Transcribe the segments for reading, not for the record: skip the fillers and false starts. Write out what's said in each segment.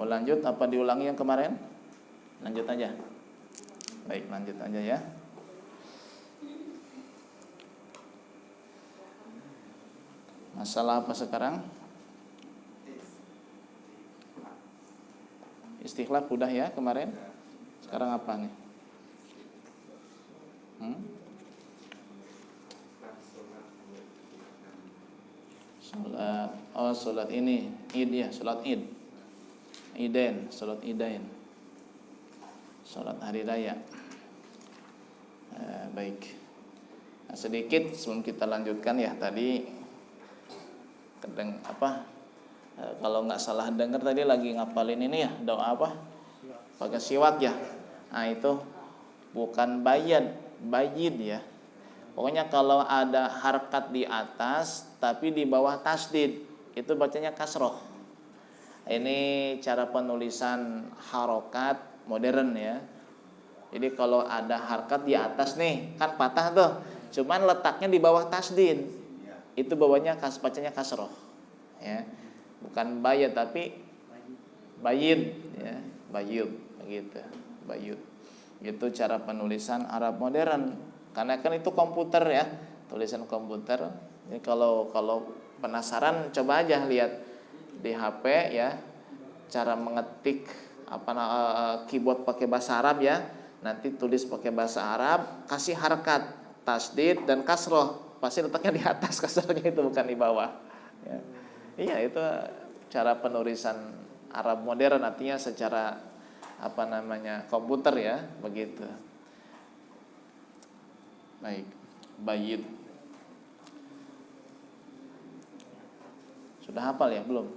Mau lanjut apa diulangi yang kemarin? Lanjut aja. Baik, lanjut aja ya. Masalah apa sekarang? Istikhlaf udah ya kemarin. Sekarang apa nih? Salat ini Id ya, salat Id. Idain, salat Idain. Salat hari raya. Baik. Nah, sedikit sebelum kita lanjutkan ya tadi kalau nggak salah dengar tadi lagi ngapalin ini ya, doa apa? Pakai siwak ya. Nah, itu bukan bayid ya. Pokoknya kalau ada harkat di atas tapi di bawah tasdid, itu bacanya kasroh. Ini cara penulisan harokat modern ya. Jadi kalau ada harkat di atas nih, kan patah tuh. Cuman letaknya di bawah tasdid. Itu bawahnya bacanya kasroh. Ya. Bukan bayid tapi bayid ya, bayid begitu. Bayid. Itu cara penulisan Arab modern. Karena kan itu komputer ya, tulisan komputer. Jadi kalau penasaran coba aja lihat di HP ya, cara mengetik keyboard pakai bahasa Arab ya. Nanti tulis pakai bahasa Arab, kasih harkat tasdid dan kasroh. Pasti letaknya di atas, kasrohnya itu bukan di bawah. Ya. Iya, itu cara penulisan Arab modern, artinya secara komputer ya, begitu. Baik, bayid. Sudah hafal ya? Belum?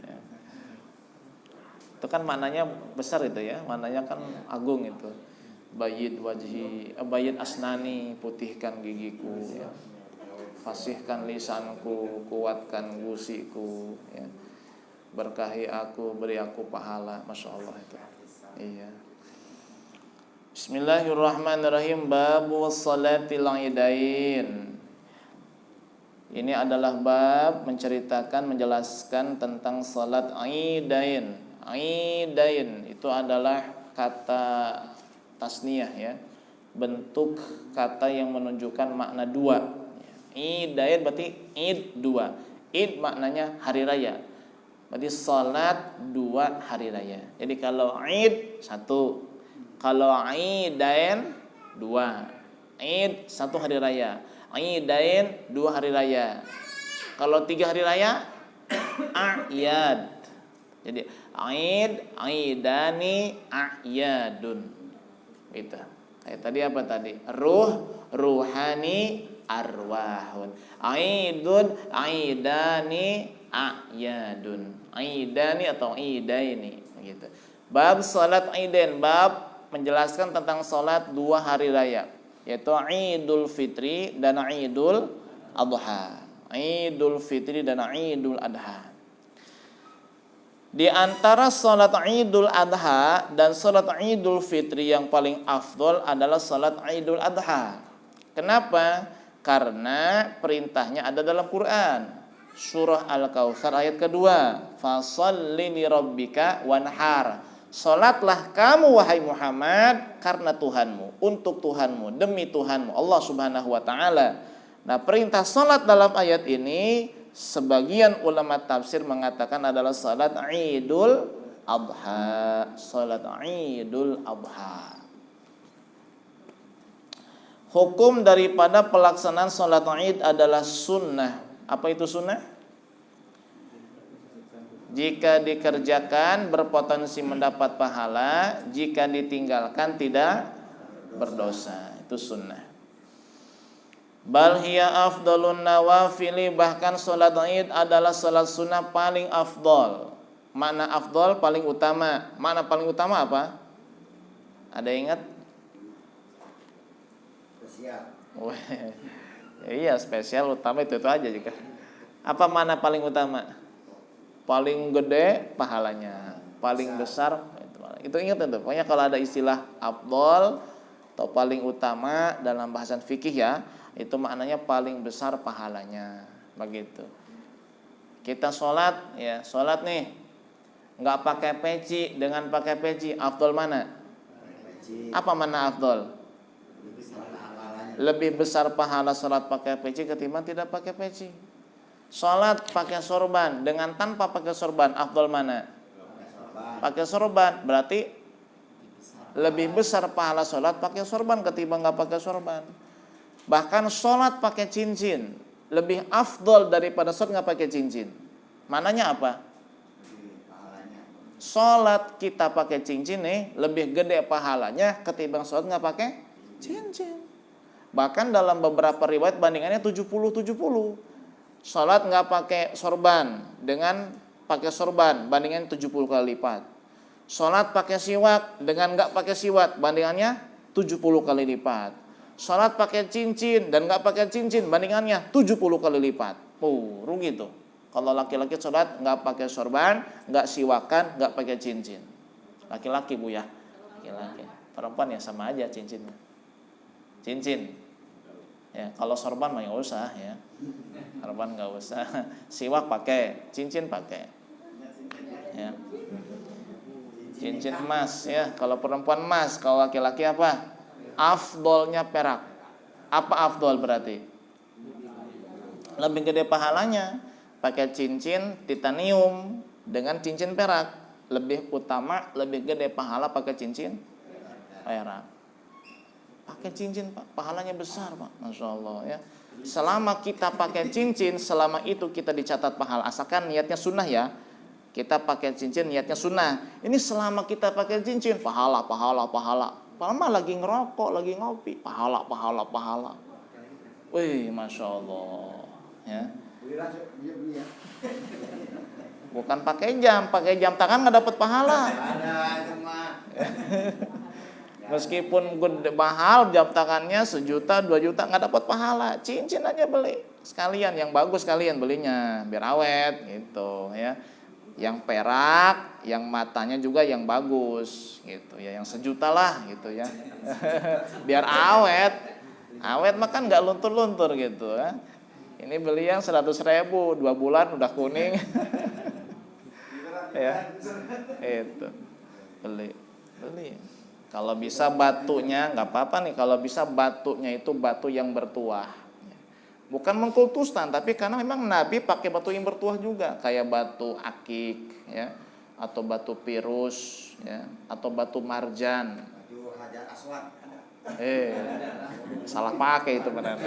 Ya. Itu kan maknanya besar itu ya, maknanya kan agung itu. Bayid wajhi, bayid asnani, putihkan gigiku ya. Fasihkan lisanku, kuatkan gusiku ya. Berkahi aku, beri aku pahala. Masya Allah itu. Iya. Bismillahirrahmanirrahim. Babu salatil idain. Ini adalah bab menjelaskan tentang salat idain. Idain itu adalah kata tasniyah ya. Bentuk kata yang menunjukkan makna dua. Idain berarti id dua. Id maknanya hari raya. Berarti salat dua hari raya. Jadi kalau id satu, kalau idain dua. Id satu hari raya, idain dua hari raya. Kalau tiga hari raya a'yad. Jadi id, idani, a'yadun. Gitu. Kayak tadi apa tadi? Ruhani, arwahun. Aidun, aidani, a'yadun. Aidani atau idaini gitu. Bab salat idain, bab menjelaskan tentang salat dua hari raya, yaitu Idul Fitri dan Idul Adha. Idul Fitri dan Idul Adha. Di antara salat Idul Adha dan salat Idul Fitri yang paling afdol adalah salat Idul Adha. Kenapa? Karena perintahnya ada dalam Quran. Surah Al-Kautsar ayat kedua, fasholli li rabbika wanhar. Salatlah kamu wahai Muhammad karena Tuhanmu, untuk Tuhanmu, demi Tuhanmu Allah Subhanahu wa taala. Nah, perintah salat dalam ayat ini sebagian ulama tafsir mengatakan adalah salat Idul Adha. Salat Idul Adha. Hukum daripada pelaksanaan salat Id adalah sunnah. Apa itu sunnah? Jika dikerjakan berpotensi mendapat pahala, jika ditinggalkan tidak berdosa. Itu sunnah. Bal hiya afdalun nawafili, bahkan salat Id adalah salat sunnah paling afdal. Makna afdal paling utama. Makna paling utama apa? Ada ingat? Spesial. Iya, spesial, utama itu aja juga. Apa makna paling utama? Paling gede pahalanya, paling besar itu ingat itu. Pokoknya kalau ada istilah afdal atau paling utama dalam bahasan fikih ya, itu maknanya paling besar pahalanya, begitu. Kita sholat ya, sholat nih nggak pakai peci dengan pakai peci, afdol mana? Apa mana afdol? Lebih besar pahala sholat pakai peci ketimbang tidak pakai peci. Sholat pakai sorban dengan tanpa pakai sorban, afdol mana? Pakai sorban, berarti lebih besar pahala sholat pakai sorban ketimbang nggak pakai sorban. Bahkan sholat pakai cincin lebih afdol daripada sholat nggak pakai cincin. Mananya apa? Sholat kita pakai cincin nih lebih gede pahalanya ketimbang sholat nggak pakai cincin. Bahkan dalam beberapa riwayat bandingannya 70-70. Sholat nggak pakai sorban dengan pakai sorban bandingannya 70 kali lipat. Sholat pakai siwak dengan nggak pakai siwak bandingannya 70 kali lipat. Sholat pakai cincin dan nggak pakai cincin bandingannya 70 kali lipat. Rugi tuh. Kalau laki-laki sholat nggak pakai sorban, nggak siwakan, nggak pakai cincin. Laki-laki bu ya, laki-laki. Perempuan ya sama aja cincinnya. Cincin. Ya kalau sorban mah nggak usah ya. Sorban nggak usah. Siwak pakai, cincin pakai. Ya. Cincin emas ya. Kalau perempuan emas, kalau laki-laki apa? Afdolnya perak. Apa afdol berarti? Lebih gede pahalanya. Pakai cincin titanium dengan cincin perak, lebih utama, lebih gede pahala pakai cincin perak. Pakai cincin Pak, pahalanya besar Pak, Masya Allah ya. Selama kita pakai cincin, selama itu kita dicatat pahala. Asalkan niatnya sunnah ya. Kita pakai cincin niatnya sunnah. Ini selama kita pakai cincin, pahala. Pahala lagi ngerokok, lagi ngopi, pahala. Wih, Masya Allah ya. Bukan pakai jam tangan nggak dapat pahala. Meskipun gede mahal jam tangannya 1 juta 2 juta nggak dapat pahala. Cincin aja beli sekalian, yang bagus sekalian belinya biar awet gitu ya. Yang perak, yang matanya juga yang bagus gitu ya, yang 1 juta lah gitu ya. Biar awet makan nggak luntur gitu ya. Ini beli yang 100.000, 2 bulan udah kuning. Ya, itu beli. Kalau bisa batunya nggak apa-apa nih. Kalau bisa batunya itu batu yang bertuah. Bukan mengkultuskan, tapi karena memang Nabi pakai batu yang bertuah juga, kayak batu akik, ya, atau batu pirus, ya, atau batu marjan. Batu Hajar Aswad. Salah pakai itu benar.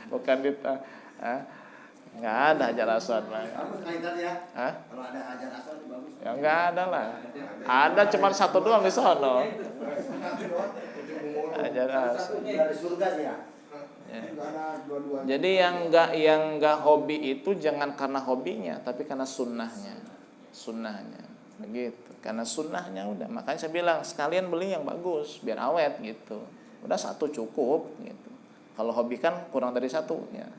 Bukan kita, nggak ada Hajar Aswad lah. Kalau ada Hajar Aswad bagus. Ya nggak ada lah. Ada cuma 1 doang di sono. Hajar Aswad. Dari surga ya. Jadi yang nggak hobi itu jangan karena hobinya, tapi karena sunnahnya. Begitu. Karena sunnahnya udah. Makanya saya bilang sekalian beli yang bagus biar awet gitu. Udah 1 cukup gitu. Kalau hobi kan kurang dari 1 ya.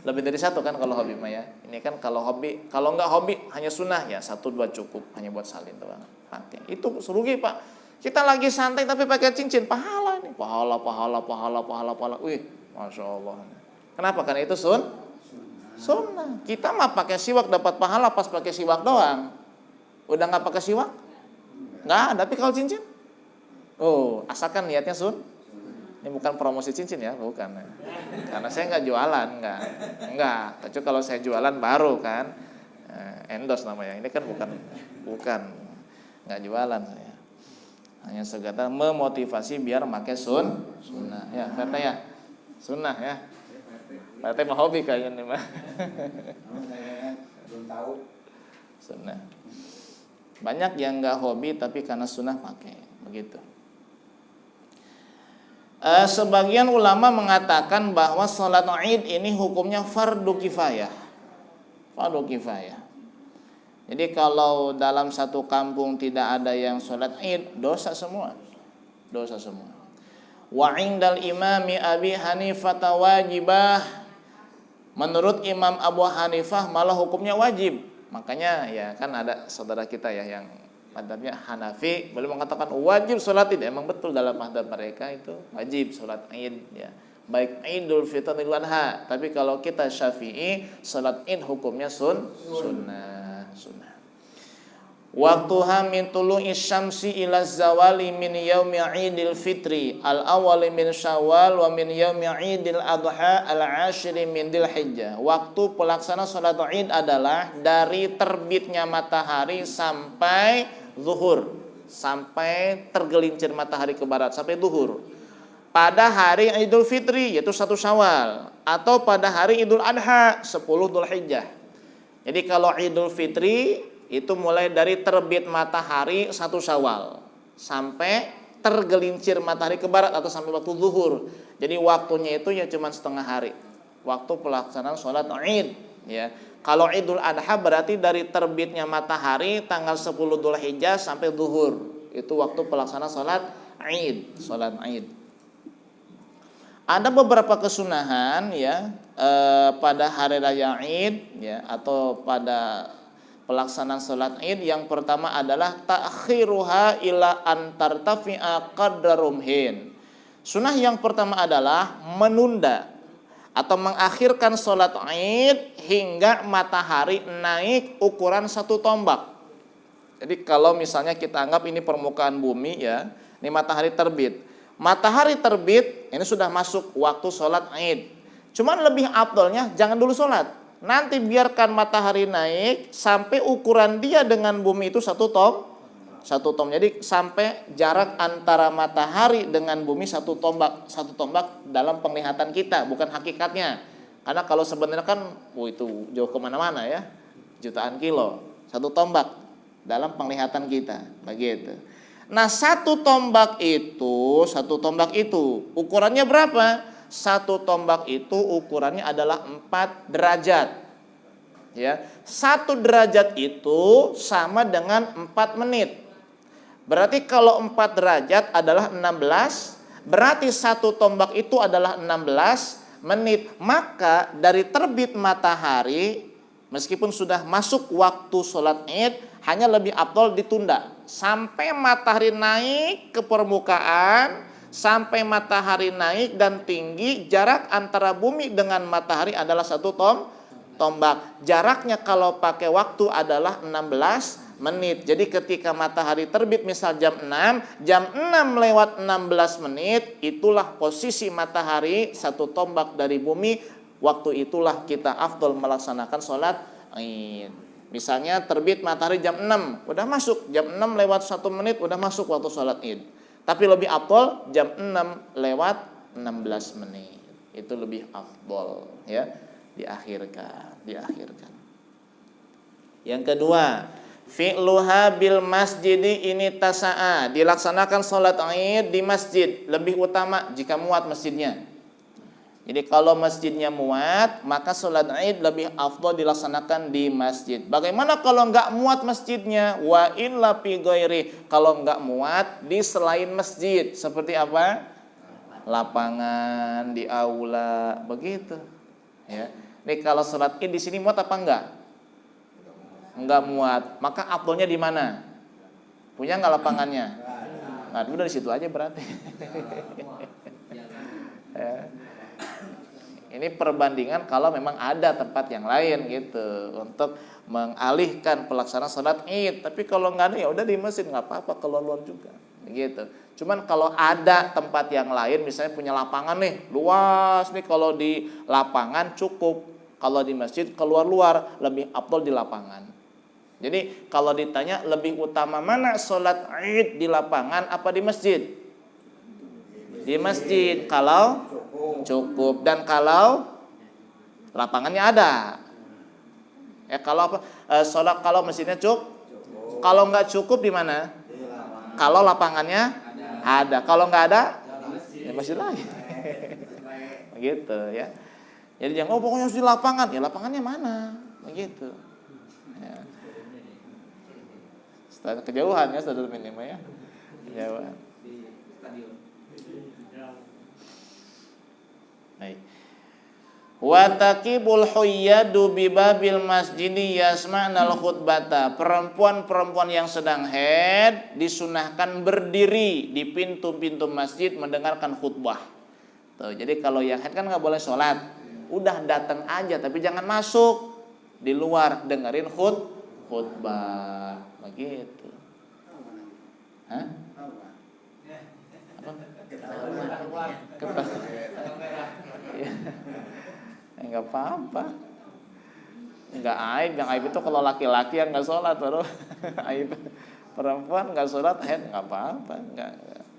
Lebih dari 1 kan kalau hobi mah ya. Ini kan kalau hobi, kalau nggak hobi hanya sunnah ya 1-2 cukup, hanya buat salin doang. Pakai. Itu rugi Pak. Kita lagi santai tapi pakai cincin, pahala nih. Pahala. Wih, Masya Allah. Kenapa? Karena itu sunnah. Kita mah pakai siwak dapat pahala pas pakai siwak doang. Udah nggak pakai siwak? Nggak, tapi kalau cincin? Asalkan niatnya Ini bukan promosi cincin ya, bukan. Karena saya nggak jualan, nggak. Kecuali kalau saya jualan baru kan, endorse namanya. Ini kan bukan, nggak jualan saya. Hanya sekedar memotivasi biar pakai sunnah. Ya, kata ya, sunnah ya. Berarti mau hobi kayaknya nih mah. Belum tahu. Sunnah. Banyak yang nggak hobi tapi karena sunnah pakai, begitu. Sebagian ulama mengatakan bahwa sholat Id ini hukumnya fardu kifayah. Jadi kalau dalam satu kampung tidak ada yang sholat Id, dosa semua. Wa indal imami Abi Hanifah wajibah. Menurut Imam Abu Hanifah malah hukumnya wajib. Makanya ya kan ada saudara kita ya yang madhabnya Hanafi boleh mengatakan wajib sholat Id. Emang betul dalam madhab mereka itu wajib sholat Id ya. baik Idul Fitri atau Idul Adha. Tapi kalau kita Syafi'i, salat Id hukumnya sunnah. Waktuha min tulu'i syamsi ila zawali min yaumi Idil Fitri al-awwali min Syawal wa min yaumi Idil Adha al-ashiri min Dzulhijjah. Waktu pelaksana salat Id adalah dari terbitnya matahari sampai zuhur, sampai tergelincir matahari ke barat sampai zuhur. Pada hari Idul Fitri yaitu 1 Syawal atau pada hari Idul Adha 10 Dzulhijjah. Jadi kalau Idul Fitri itu mulai dari terbit matahari 1 Syawal sampai tergelincir matahari ke barat atau sampai waktu zuhur. Jadi waktunya itu ya cuma setengah hari. Waktu pelaksanaan sholat Id ya. Kalau Idul Adha berarti dari terbitnya matahari tanggal 10 Dzulhijjah sampai zuhur. Itu waktu pelaksanaan sholat Id. Ada beberapa kesunahan ya pada hari raya Id ya atau pada pelaksanaan salat Id. Yang pertama adalah ta'khiruha ila antartafi'a qadra rumhin. Sunnah yang pertama adalah menunda atau mengakhirkan salat Id hingga matahari naik ukuran 1 tombak. Jadi kalau misalnya kita anggap ini permukaan bumi ya, ini matahari terbit. Matahari terbit ini sudah masuk waktu salat Id. Cuman lebih afdolnya jangan dulu salat. Nanti biarkan matahari naik sampai ukuran dia dengan bumi itu 1 tom. Jadi sampai jarak antara matahari dengan bumi 1 tombak. 1 tombak dalam penglihatan kita, bukan hakikatnya. Karena kalau sebenarnya kan itu jauh kemana-mana ya, jutaan kilo. 1 tombak dalam penglihatan kita, begitu. Nah 1 tombak itu ukurannya berapa? 1 tombak itu ukurannya adalah 4 derajat. Ya, 1 derajat itu sama dengan 4 menit. Berarti kalau 4 derajat adalah 16, berarti 1 tombak itu adalah 16 menit. Maka dari terbit matahari, meskipun sudah masuk waktu sholat Id, hanya lebih afdol ditunda sampai matahari naik ke permukaan. Sampai matahari naik dan tinggi, jarak antara bumi dengan matahari adalah 1 tombak. Jaraknya kalau pakai waktu adalah 16 menit. Jadi ketika matahari terbit misal jam 6 lewat 16 menit, itulah posisi matahari 1 tombak dari bumi. Waktu itulah kita afdol melaksanakan sholat Id. Misalnya terbit matahari jam 6, udah masuk jam 6 lewat 1 menit, udah masuk waktu sholat Id. Tapi lebih afdol jam 6 lewat 16 menit. Itu lebih afdol ya, diakhirkan. Yang kedua, fi'luha bil masjidi ini tasa'a, dilaksanakan sholat Id di masjid, lebih utama jika muat masjidnya. Jadi kalau masjidnya muat, maka sholat Id lebih afdol dilaksanakan di masjid. Bagaimana kalau enggak muat masjidnya? Wa illa fi ghairi, kalau enggak muat di selain masjid. Seperti apa? Lapangan, di aula, begitu. Ya. Nih kalau sholat Id di sini muat apa enggak? Enggak muat. Maka afdolnya di mana? Punya enggak lapangannya? Nah, dulu dari situ aja berarti. Ya. Ini perbandingan kalau memang ada tempat yang lain gitu untuk mengalihkan pelaksanaan sholat Id. Tapi kalau nggak ada ya udah di masjid, nggak apa-apa, keluar juga gitu. Cuman kalau ada tempat yang lain, misalnya punya lapangan nih luas nih, kalau di lapangan cukup, kalau di masjid keluar lebih afdol di lapangan. Jadi kalau ditanya lebih utama mana sholat Id, di lapangan apa di masjid? Di masjid kalau cukup, dan kalau lapangannya ada. Ya kalau apa? Sholat kalau masjidnya cukup. Kalau nggak cukup di mana? Kalau lapangannya ada. Kalau nggak ada, ya masjid lagi. Begitu ya. Jadi jangan pokoknya harus di lapangan. Ya lapangannya mana? Begitu. Ya. Kejauhan ya saudara minimal ya. Kejauhan. Baik. Wa taqibul huyyadu bi babil masjidi yasma'nal khutbata. Perempuan-perempuan yang sedang haid disunahkan berdiri di pintu-pintu masjid mendengarkan khutbah. Tuh, jadi kalau yang haid kan nggak boleh sholat. Udah datang aja, tapi jangan masuk di luar dengerin khutbah, begitu. Hah? Apa? Ketawa. Enggak apa-apa. Enggak aib, yang aib itu kalau laki-laki yang enggak sholat baru aib. Perempuan enggak sholat haid enggak apa-apa,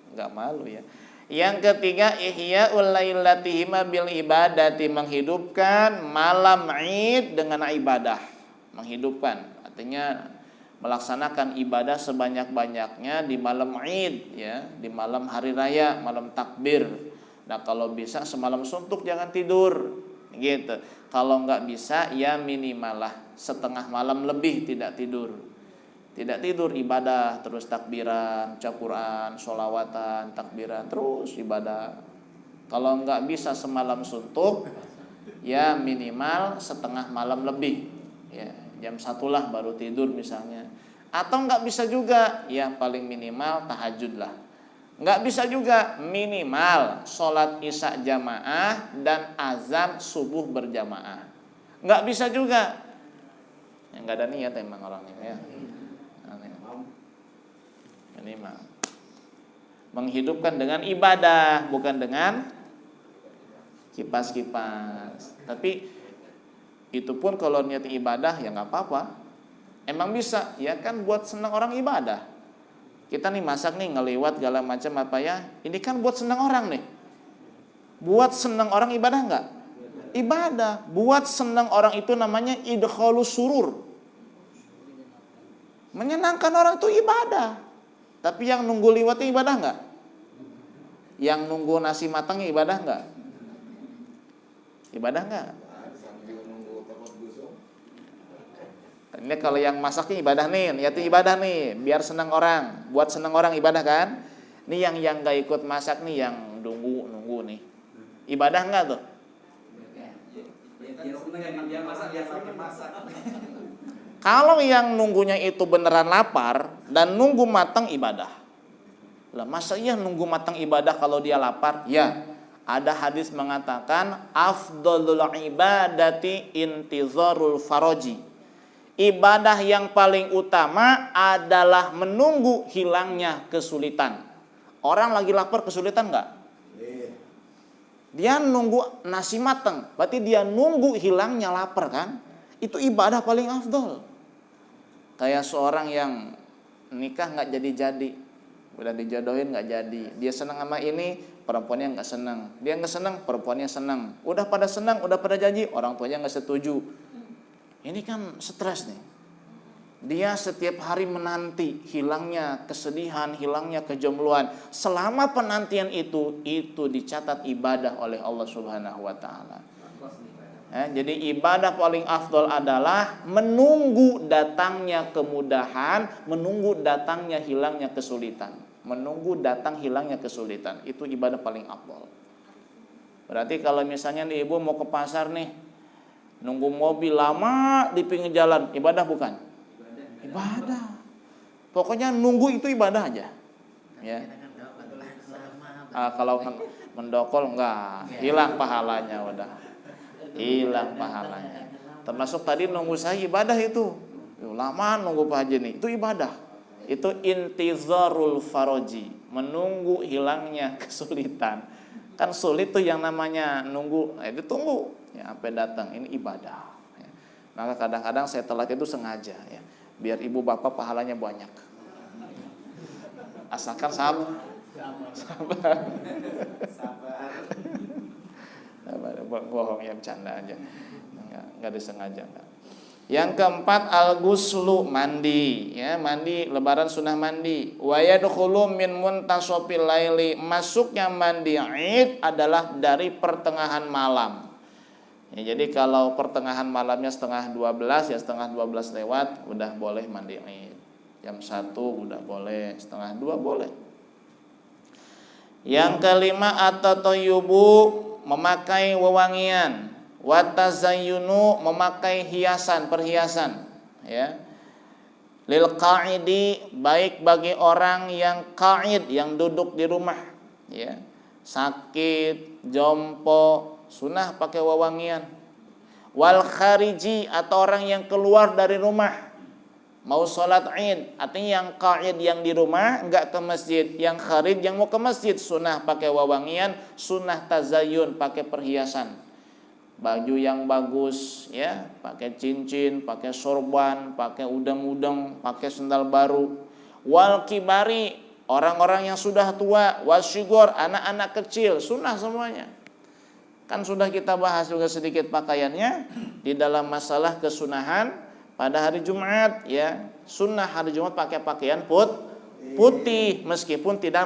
enggak malu ya. Yang ketiga, ihya'ul lailatihima bil ibadati, menghidupkan malam Id dengan ibadah. Menghidupkan artinya melaksanakan ibadah sebanyak-banyaknya di malam Id ya, di malam hari raya, malam takbir. Nah, kalau bisa semalam suntuk jangan tidur gitu. Kalau nggak bisa ya minimal lah setengah malam lebih tidak tidur. Tidak tidur, ibadah terus, takbiran, baca Quran, sholawatan, takbiran terus ibadah. Kalau nggak bisa semalam suntuk ya minimal setengah malam lebih ya, jam 1 lah baru tidur misalnya. Atau nggak bisa juga ya paling minimal tahajud lah. Nggak bisa juga minimal sholat isya jamaah dan azan subuh berjamaah. Nggak bisa juga, ya, nggak ada niat emang orang ini ya. Minimal menghidupkan dengan ibadah, bukan dengan kipas-kipas. Tapi itu pun kalau niat ibadah ya nggak apa-apa. Emang bisa ya kan buat senang orang ibadah. Kita nih masak nih ngeliwat segala macam apa ya, ini kan buat senang orang nih. Buat senang orang ibadah enggak? Ibadah. Buat senang orang itu namanya idkhalus surur. Menyenangkan orang itu ibadah. Tapi yang nunggu liwatnya ibadah enggak? Yang nunggu nasi matangnya ibadah enggak? Ibadah enggak? Ini kalau yang masaknya ibadah nih, niatnya ibadah nih, biar senang orang, buat senang orang ibadah kan? Ini yang nggak ikut masak nih, yang nunggu nih, ibadah nggak tuh? Kalau yang nunggunya itu beneran lapar dan nunggu matang ibadah. Lah masa iya nunggu matang ibadah kalau dia lapar? Ya, ada hadis mengatakan afdhalul ibadati intizarul faraji. Ibadah yang paling utama adalah menunggu hilangnya kesulitan. Orang lagi lapar kesulitan enggak? Dia nunggu nasi matang, berarti dia nunggu hilangnya lapar kan? Itu ibadah paling afdol. Kayak seorang yang nikah nggak jadi-jadi, udah dijodohin nggak jadi, dia senang sama ini, perempuannya nggak senang, dia nggak senang, perempuannya senang, udah pada senang, udah pada janji, orang tuanya nggak setuju. Ini kan stres nih. Dia setiap hari menanti hilangnya kesedihan, hilangnya kejombloan. Selama penantian itu dicatat ibadah oleh Allah Subhanahu wa taala. Jadi ibadah paling afdol adalah menunggu datangnya kemudahan, menunggu datangnya hilangnya kesulitan. Menunggu datang hilangnya kesulitan, itu ibadah paling afdol. Berarti kalau misalnya nih ibu mau ke pasar nih, nunggu mobil lama di pinggir jalan, ibadah bukan? Ibadah. Pokoknya nunggu itu ibadah aja. Ya. Kalau mendokol enggak, hilang pahalanya udah. Hilang pahalanya. Termasuk tadi nunggu saya ibadah itu. Lama nunggu Pak Haji nih, itu ibadah. Itu intizarul faraji, menunggu hilangnya kesulitan. Kan sulit tuh yang namanya nunggu, ditunggu ya sampai datang. Ini ibadah. Ya. Maka kadang-kadang saya telat itu sengaja ya, biar ibu bapak pahalanya banyak. Asalkan sabar. Bohong ya, bercanda aja, nggak disengaja enggak. Yang keempat al-ghuslu, mandi ya, mandi lebaran sunnah mandi. Wa yadkhulu min muntasofil laili, masuknya mandi Id adalah dari pertengahan malam ya, jadi kalau pertengahan malamnya setengah 12 ya, setengah 12 lewat udah boleh mandi Id. Jam 1 udah boleh, setengah 2 boleh. Yang kelima at-tatayyubu, memakai wewangian, watazayyunu, memakai hiasan, perhiasan ya. Lil qa'idi, baik bagi orang yang qa'id, yang duduk di rumah ya, sakit jompo, sunnah pakai wewangian. Wal khariji, atau orang yang keluar dari rumah mau sholat id, artinya yang qaid yang di rumah enggak ke masjid, yang kharij yang mau ke masjid sunnah pakai wewangian, sunnah tazayyun pakai perhiasan, baju yang bagus ya, pakai cincin, pakai sorban, pakai udeng-udeng, pakai sendal baru. Wal kibari, orang-orang yang sudah tua, wasyugor, anak-anak kecil, sunnah semuanya. Kan sudah kita bahas juga sedikit pakaiannya di dalam masalah kesunahan pada hari Jumat ya. Sunnah hari Jumat pakai pakaian putih meskipun tidak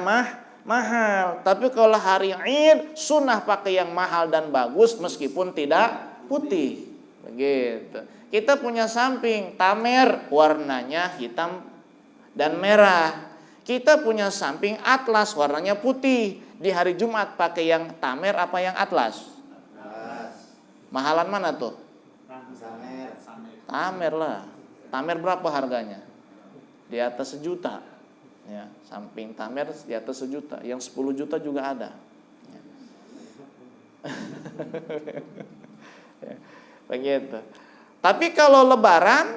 mahal. Tapi kalau hari Id sunnah pakai yang mahal dan bagus meskipun tidak putih. Begitu. Kita punya samping tamer warnanya hitam dan merah. Kita punya samping atlas warnanya putih. Di hari Jumat pakai yang tamer apa yang atlas? Mahalan mana tuh? Tamer lah. Tamer berapa harganya? Di atas 1 juta. Ya, samping tamer di atas 1 juta. Yang 10 juta juga ada. Ya. Ya, begitu. Tapi kalau lebaran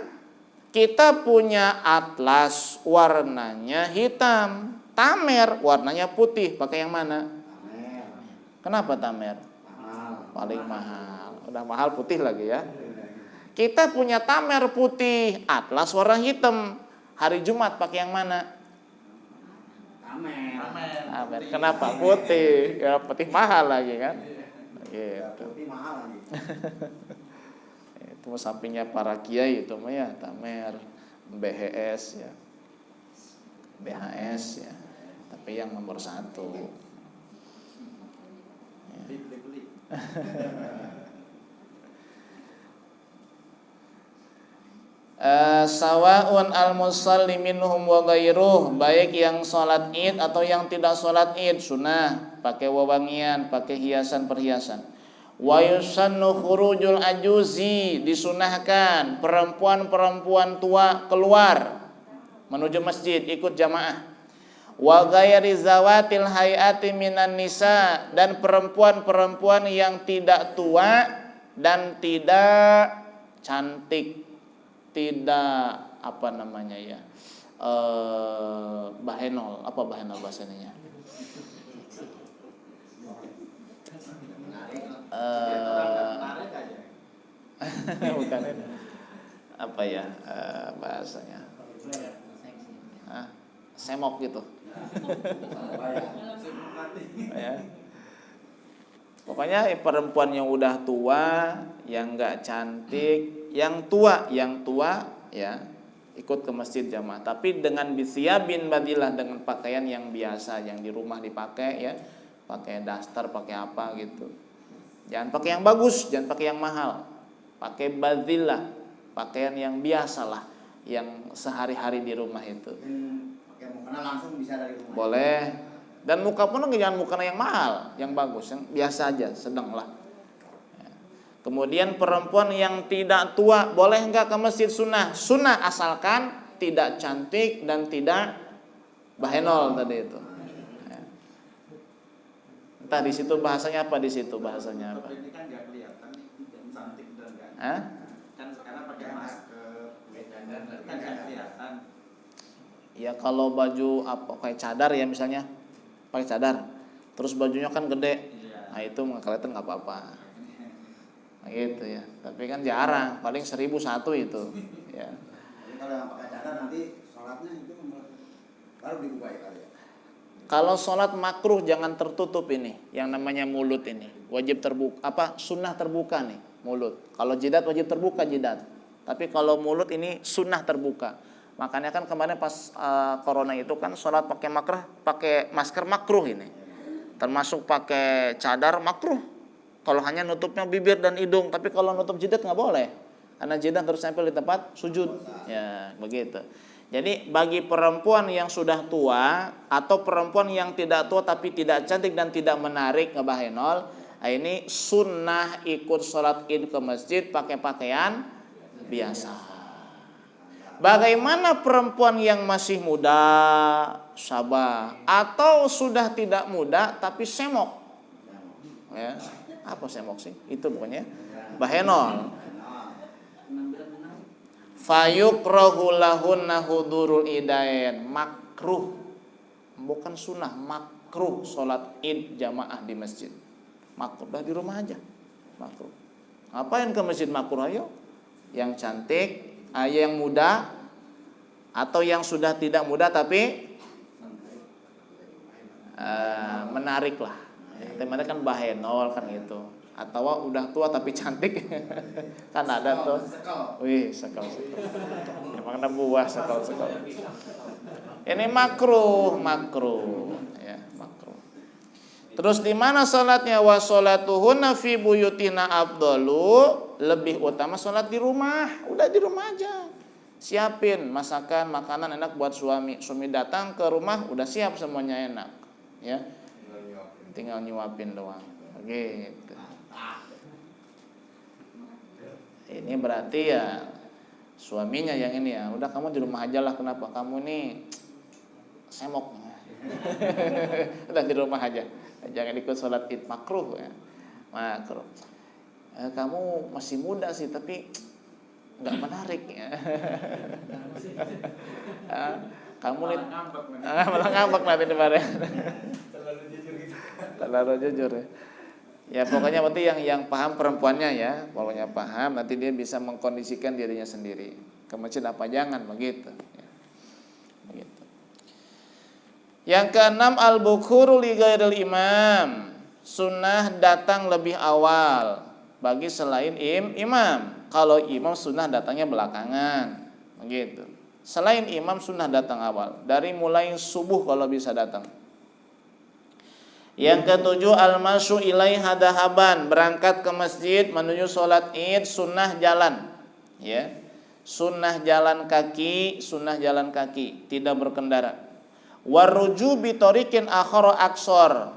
kita punya atlas warnanya hitam, tamer warnanya putih. Pakai yang mana? Tamer. Kenapa tamer? Paling mahal. Udah mahal putih lagi ya. Kita punya tamer putih, atlas warna hitam. Hari Jumat pakai yang mana? Tamer. Kenapa? Putih. Ya putih mahal lagi kan. Gitu. Putih mahal lagi. Itu sampingnya para kiai itu mah ya, tamer, BHS ya. BHS ya. Tapi yang nomor 1. Ya. Sawaun al-musalli minhum wa ghairuh, baik yang sholat id atau yang tidak sholat id, sunnah pakai wewangian, pakai hiasan perhiasan. Wa yusannu khurujul ajuzi, disunahkan perempuan-perempuan tua keluar menuju masjid ikut jamaah. Wa ghairi zawatil hayati minan nisa, dan perempuan-perempuan yang tidak tua dan tidak cantik, tidak apa namanya ya, bahenol, apa bahenol bahasanya? Bukan itu. Apa ya bahasanya? Semok gitu. Ya. Pokoknya perempuan yang udah tua, yang nggak cantik, yang tua ya ikut ke masjid jamaah. Tapi dengan bisiyabin badilah, dengan pakaian yang biasa yang di rumah dipakai ya, pakai daster, pakai apa gitu. Jangan pakai yang bagus, jangan pakai yang mahal. Pakai badilah, pakaian yang biasalah, yang sehari-hari di rumah itu. Pakai mukena langsung bisa dari rumah. Boleh. Dan muka pun jangan mukena yang mahal, yang bagus, yang biasa aja, sedang lah. Kemudian perempuan yang tidak tua boleh enggak ke masjid sunnah? Sunnah asalkan tidak cantik dan tidak bahenol tadi itu. Entah di situ bahasanya apa, di situ bahasanya apa? Ini kan enggak kelihatan cantik dan enggak. Kan sekarang pakai masker, kan enggak kelihatan. Ya kalau baju apa kayak cadar ya misalnya, pakai cadar. Terus bajunya kan gede. Nah itu nggak kelihatan nggak apa-apa. Gitu ya, tapi kan jarang, paling 1001 itu ya. Jadi kalau yang pakai cadar nanti sholatnya itu baru dibuka ya kali ya. Kalau sholat makruh jangan tertutup ini, yang namanya mulut ini wajib terbuka, apa sunnah terbuka nih mulut. Kalau jidat wajib terbuka jidat, tapi kalau mulut ini sunnah terbuka. Makanya kan kemarin pas corona itu kan sholat pakai masker makruh ini, termasuk pakai cadar makruh. Kalau hanya nutupnya bibir dan hidung, tapi kalau nutup jidat nggak boleh, karena jidat harus nempel di tempat sujud. Ya begitu. Jadi bagi perempuan yang sudah tua atau perempuan yang tidak tua tapi tidak cantik dan tidak menarik ngebahenol, ini sunnah ikut sholat id ke masjid pakai pakaian biasa. Bagaimana perempuan yang masih muda, sabah, atau sudah tidak muda tapi semok? ya. Apa semoksi? Itu pokoknya bahenol. Fayukrahu lahunna hudurul idain, makruh, bukan sunnah, makruh sholat id jamaah di masjid. Makruh, dah di rumah aja. Makruh. Ngapain ke masjid makruh? Ayo, yang cantik, yang muda, atau yang sudah tidak muda tapi menarik lah. Temannya kan bahenol kan gitu. Atau udah tua tapi cantik. Kan ada tuh. Wih, sekal. Emang ada buah sekal. Ini makruh ya, makruh. Terus di mana salatnya? Wa sholatuhunna fi buyutina afdalu, lebih utama salat di rumah. Udah di rumah aja. Siapin masakan, makanan enak buat suami. Suami datang ke rumah udah siap semuanya enak, ya. Tinggal nyuapin doang. Gitu. Ini berarti ya suaminya yang ini ya, udah kamu di rumah aja lah, kenapa kamu nih semok. Udah di rumah aja, jangan ikut sholat id, makruh ya, makruh. Kamu masih muda sih tapi nggak menarik ya. Kamu nih malah ngambek nanti di mana. Terlalu jujur ya. Ya pokoknya berarti yang paham perempuannya ya, pokoknya paham, nanti dia bisa mengkondisikan dirinya sendiri. Ke masjid apa jangan begitu. Ya. Begitu. Yang keenam, al-bukhuru li ghairil imam, sunnah datang lebih awal bagi selain imam. Kalau imam sunnah datangnya belakangan, begitu. Selain imam sunnah datang awal, dari mulai subuh kalau bisa datang. Yang ketujuh, al-masyu ilaiha dahaban, berangkat ke masjid menuju sholat id, sunnah jalan, ya, sunnah jalan kaki, tidak berkendara. Waruju bitorikin akhara aksor,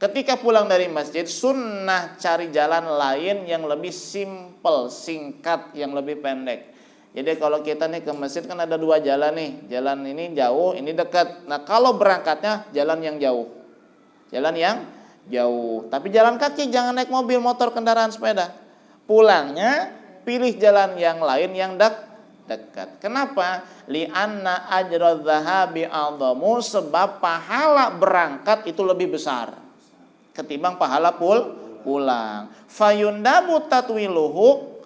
ketika pulang dari masjid sunnah cari jalan lain yang lebih simpel, singkat, yang lebih pendek. Jadi kalau kita nih ke masjid kan ada dua jalan nih, jalan ini jauh, ini dekat. Nah kalau berangkatnya jalan yang jauh. Tapi jalan kaki, jangan naik mobil, motor, kendaraan sepeda. Pulangnya pilih jalan yang lain yang dekat. Kenapa? Li'anna ajra dzahabi a'dhamu, sebab pahala berangkat itu lebih besar ketimbang pahala pulang. Fayundabu tatwiluhu,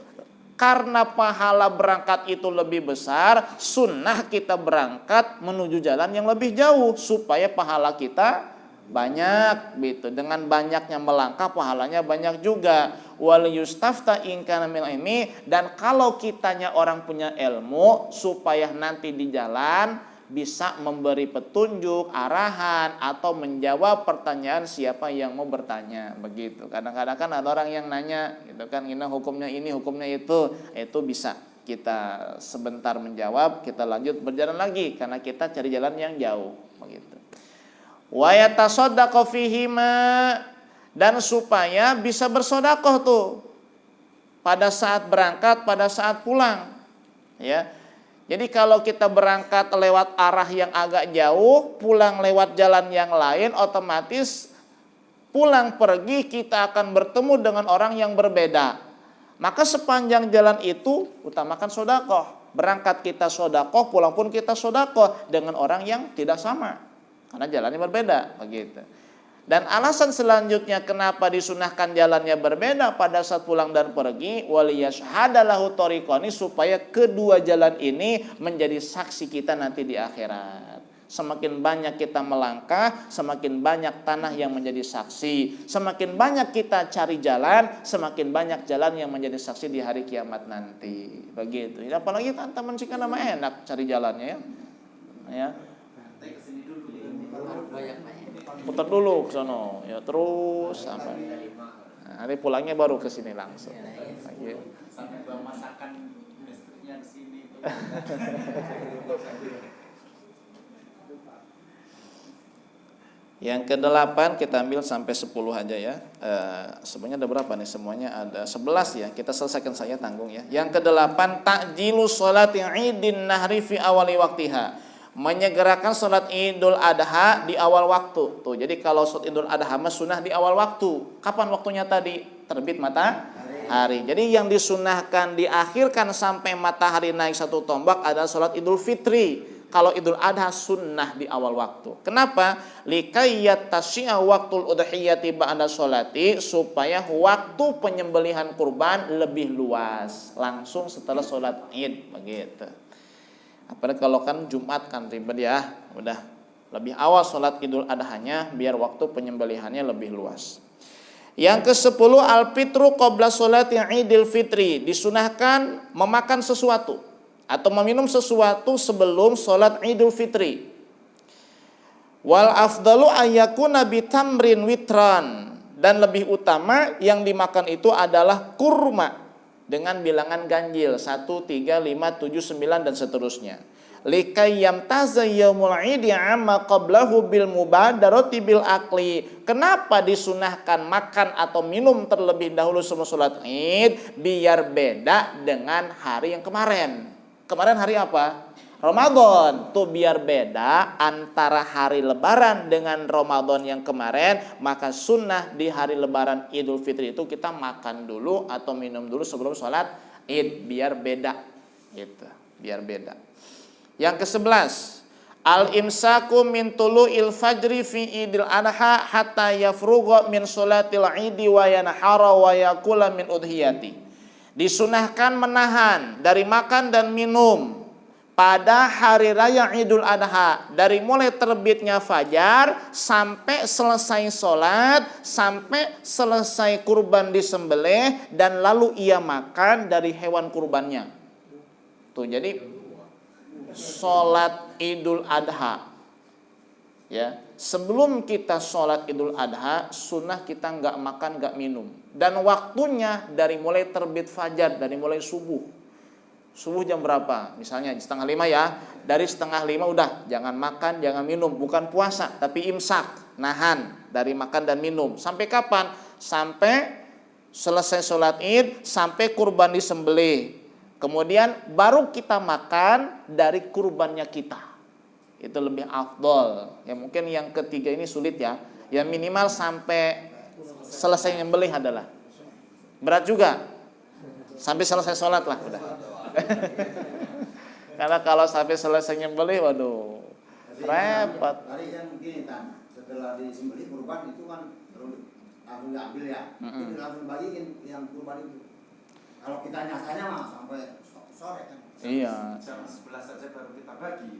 karena pahala berangkat itu lebih besar, sunnah kita berangkat menuju jalan yang lebih jauh supaya pahala kita banyak gitu. Dengan banyaknya melangkah pahalanya banyak juga. Wal yustafta in kana min ilmi, dan kalau kitanya orang punya ilmu supaya nanti di jalan bisa memberi petunjuk, arahan atau menjawab pertanyaan siapa yang mau bertanya begitu. Kadang-kadang kan ada orang yang nanya gitu kan, ini hukumnya ini, hukumnya itu bisa kita sebentar menjawab, kita lanjut berjalan lagi karena kita cari jalan yang jauh begitu. Wa yatasaddaqu fihima, dan supaya bisa bersedekah tuh pada saat berangkat, pada saat pulang, ya. Jadi kalau kita berangkat lewat arah yang agak jauh, pulang lewat jalan yang lain, otomatis pulang pergi kita akan bertemu dengan orang yang berbeda. Maka sepanjang jalan itu utamakan sedekah. Berangkat kita sedekah, pulang pun kita sedekah dengan orang yang tidak sama. Karena jalannya berbeda begitu. Dan alasan selanjutnya kenapa disunahkan jalannya berbeda pada saat pulang dan pergi, waliyashhadalahu thariqani, supaya kedua jalan ini menjadi saksi kita nanti di akhirat. Semakin banyak kita melangkah, semakin banyak tanah yang menjadi saksi. Semakin banyak kita cari jalan, semakin banyak jalan yang menjadi saksi di hari kiamat nanti. Begitu. Apalagi kan teman sih kan nama enak cari jalannya ya. Putar dulu ke sono ya, terus sampai nanti pulangnya baru ke sini langsung. Sampai bawa masakan istrinya di sini. Yang ke-8 kita ambil sampai 10 aja ya. Sebenarnya ada berapa nih? Semuanya ada 11 ya. Kita selesaikan saja, tanggung ya. Yang ke-8, ta'jilu sholati idin nahri fi awali waktiha. menyegerakan sholat Idul Adha di awal waktu. Tuh, jadi kalau sholat Idul Adha mah sunnah di awal waktu. Kapan waktunya tadi? Terbit matahari. Jadi yang disunahkan diakhirkan sampai matahari naik 1 tombak adalah sholat Idul Fitri. Kalau Idul Adha sunnah di awal waktu. Kenapa? Likayyat tasyi'a waktul udhiyati ba'da sholati, supaya waktu penyembelihan kurban lebih luas, langsung setelah sholat Id, begitu. Apalagi kalau kan Jumat kan ribet ya, udah lebih awal sholat Idul Adhanya biar waktu penyembelihannya lebih luas. Yang ke-10, al-fitru qabla sholati Idul Fitri, disunahkan memakan sesuatu atau meminum sesuatu sebelum sholat Idul Fitri. Wal afdalu ayyakuna bitamrin witran, dan lebih utama yang dimakan itu adalah kurma dengan bilangan ganjil 1, 3, 5, 7, 9 dan seterusnya. Likay yamtaza yaumul idi amma qablahu bil mubadarati bil akli. Kenapa disunahkan makan atau minum terlebih dahulu sebelum sholat Id? Biar beda dengan hari yang kemarin. Kemarin hari apa? Ramadan. Tuh biar beda antara hari lebaran dengan Ramadan yang kemarin, maka sunnah di hari lebaran Idul Fitri itu kita makan dulu atau minum dulu sebelum sholat Id, biar beda gitu, biar beda. Yang ke-11, al-imsaku min tulu'il fajri fi Idul Adha hatta yafrugha min sholatil Idi wa yanhara wa yakula min udhiyati. Disunahkan menahan dari makan dan minum pada hari raya Idul Adha, dari mulai terbitnya fajar sampai selesai sholat, sampai selesai kurban disembelih, dan lalu ia makan dari hewan kurbannya. Tuh, jadi sholat Idul Adha, ya, sebelum kita sholat Idul Adha, sunnah kita nggak makan, nggak minum. Dan waktunya dari mulai terbit fajar, dari mulai subuh. Subuh jam berapa? Misalnya 4:30 ya. Dari 4:30 udah, jangan makan, jangan minum. Bukan puasa, tapi imsak, nahan dari makan dan minum. Sampai kapan? Sampai selesai sholat Id, sampai kurban disembelih. Kemudian baru kita makan dari kurbannya kita. Itu lebih afdol. Ya mungkin yang ketiga ini sulit ya. Ya minimal sampai selesai nyembelih adalah berat juga. Sampai selesai sholat lah udah. Karena kalau sampai selesai nyembelih, waduh, repot. Tadi kan begini Tan, setelah disembelih kurban itu kan langsung diambil ya. Jadi langsung bagiin yang kurban itu. Kalau kita nyasanya mah sampai sore kan. Iya. Jam 11 saja baru kita bagi.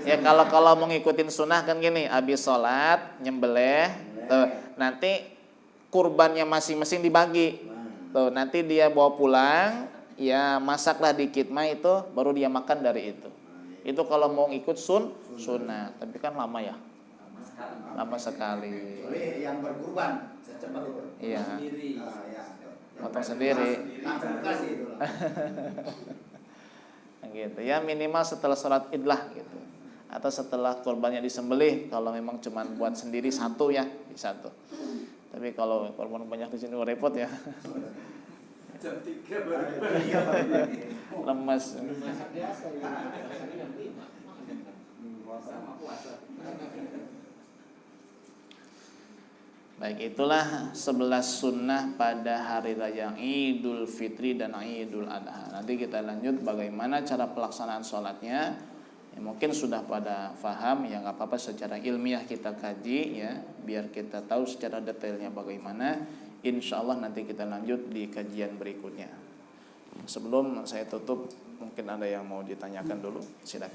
Ya kalau mau ngikutin sunnah kan gini, habis sholat nyembelih, tuh, nanti kurbannya masing-masing dibagi. Tuh, nanti dia bawa pulang, ya masaklah dikit mah itu, baru dia makan dari itu. Itu kalau mau ikut sunnah, tapi kan lama ya. Lama sekali. Oleh yang berkurban secepat itu. Iya. Ya. Potong sendiri. Langsung kasih itu. Gitu ya, minimal setelah sholat Id lah gitu, atau setelah korbannya disembelih. Kalau memang cuma buat sendiri satu ya, satu. Tapi kalau korban banyak di sini repot ya. Jam 3 baru Lemas. Baik, itulah 11 sunnah pada hari raya Idul Fitri dan Idul Adha. Nanti kita lanjut bagaimana cara pelaksanaan sholatnya. Ya, mungkin sudah pada paham, ya nggak apa-apa secara ilmiah kita kaji ya, biar kita tahu secara detailnya bagaimana. Insya Allah nanti kita lanjut di kajian berikutnya. Sebelum saya tutup, mungkin ada yang mau ditanyakan dulu, silakan.